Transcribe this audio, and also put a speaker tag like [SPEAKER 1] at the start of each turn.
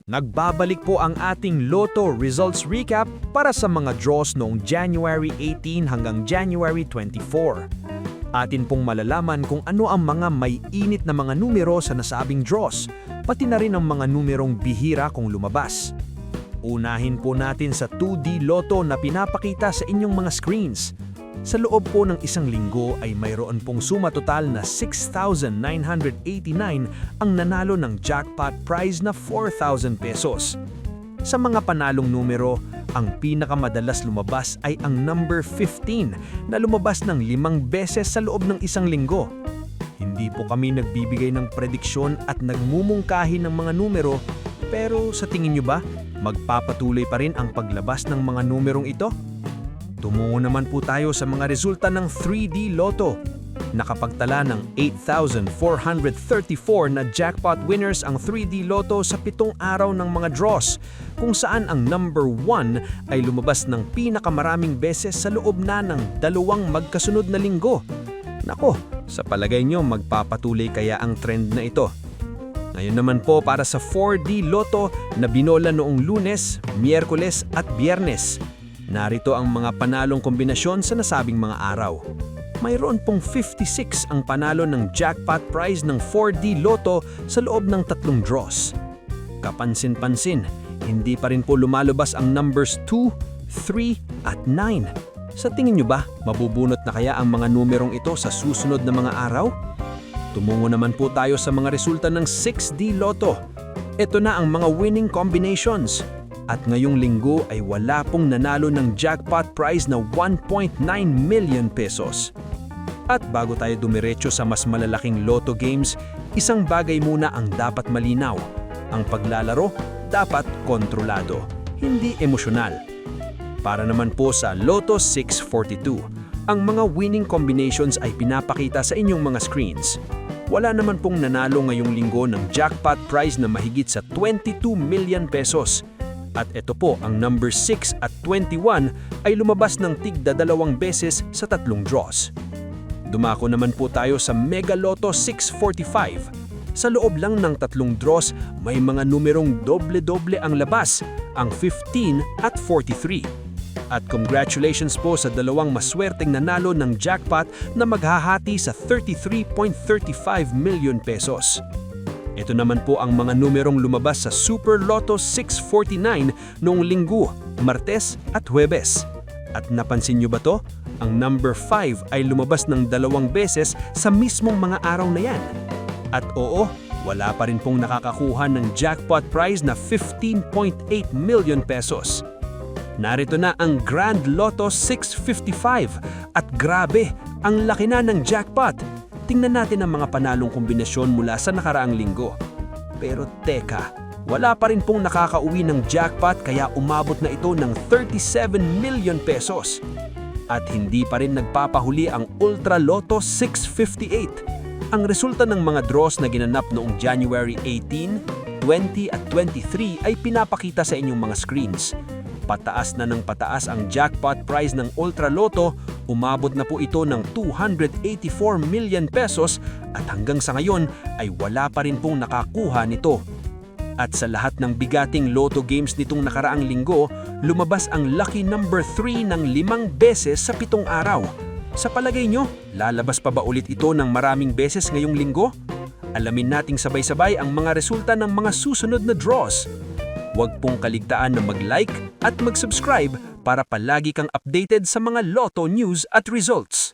[SPEAKER 1] Nagbabalik po ang ating Lotto Results Recap para sa mga draws noong January 18 hanggang January 24. Atin pong malalaman kung ano ang mga may init na mga numero sa nasabing draws, pati na rin ang mga numerong bihira kung lumabas. Unahin po natin sa 2D Lotto na pinapakita sa inyong mga screens. Sa loob po ng isang linggo ay mayroon pong suma total na 6,989 ang nanalo ng jackpot prize na 4,000 pesos. Sa mga panalong numero, ang pinakamadalas lumabas ay ang number 15 na lumabas ng 5 beses sa loob ng isang linggo. Hindi po kami nagbibigay ng prediksyon at nagmumungkahi ng mga numero, pero sa tingin nyo ba, magpapatuloy pa rin ang paglabas ng mga numerong ito? Tumungo naman po tayo sa mga resulta ng 3D Lotto. Nakapagtala ng 8,434 na jackpot winners ang 3D Lotto sa 7 araw ng mga draws, kung saan ang number 1 ay lumabas ng pinakamaraming beses sa loob na ng 2 magkasunod na linggo. Nako, sa palagay nyo magpapatuloy kaya ang trend na ito? Ngayon naman po para sa 4D Lotto na binola noong Lunes, Miyerkules at Biyernes. Narito ang mga panalong kombinasyon sa nasabing mga araw. Mayroon pong 56 ang panalo ng jackpot prize ng 4D Lotto sa loob ng 3 draws. Kapansin-pansin, hindi pa rin po lumalabas ang numbers 2, 3 at 9. Sa tingin nyo ba, mabubunot na kaya ang mga numerong ito sa susunod na mga araw? Tumungo naman po tayo sa mga resulta ng 6D Lotto. Ito na ang mga winning combinations. At ngayong linggo ay wala pong nanalo ng jackpot prize na 1.9 million pesos. At bago tayo dumiretso sa mas malalaking Lotto games, isang bagay muna ang dapat malinaw. Ang paglalaro dapat kontrolado, hindi emosyonal. Para naman po sa Lotto 642, ang mga winning combinations ay pinapakita sa inyong mga screens. Wala naman pong nanalo ngayong linggo ng jackpot prize na mahigit sa 22 million pesos. At ito po, ang number 6 at 21 ay lumabas ng tigda 2 beses sa 3 draws. Dumako naman po tayo sa Mega Lotto 645. Sa loob lang ng 3 draws, may mga numerong doble-doble ang labas, ang 15 at 43. At congratulations po sa 2 maswerteng nanalo ng jackpot na maghahati sa 33.35 million pesos. Ito naman po ang mga numerong lumabas sa Super Lotto 649 noong Linggo, Martes at Huwebes. At napansin nyo ba to? Ang number 5 ay lumabas ng 2 beses sa mismong mga araw na yan. At oo, wala pa rin pong nakakakuha ng jackpot prize na 15.8 million pesos. Narito na ang Grand Lotto 655 at grabe, ang laki na ng jackpot. Tingnan natin ang mga panalong kombinasyon mula sa nakaraang linggo. Pero teka, wala pa rin pong nakakauwi ng jackpot kaya umabot na ito ng 37 million pesos. At hindi pa rin nagpapahuli ang Ultra Lotto 658. Ang resulta ng mga draws na ginanap noong January 18, 20 at 23 ay pinapakita sa inyong mga screens. Pataas na ng pataas ang jackpot prize ng Ultra Lotto, umabot na po ito ng 284 million pesos at hanggang sa ngayon ay wala pa rin pong nakakuha nito. At sa lahat ng bigating Lotto games nitong nakaraang linggo, lumabas ang lucky number 3 ng 5 beses sa 7 araw. Sa palagay nyo, lalabas pa ba ulit ito ng maraming beses ngayong linggo? Alamin nating sabay-sabay ang mga resulta ng mga susunod na draws. Huwag pong kaligtaan na mag-like at mag-subscribe para palagi kang updated sa mga Lotto news at results.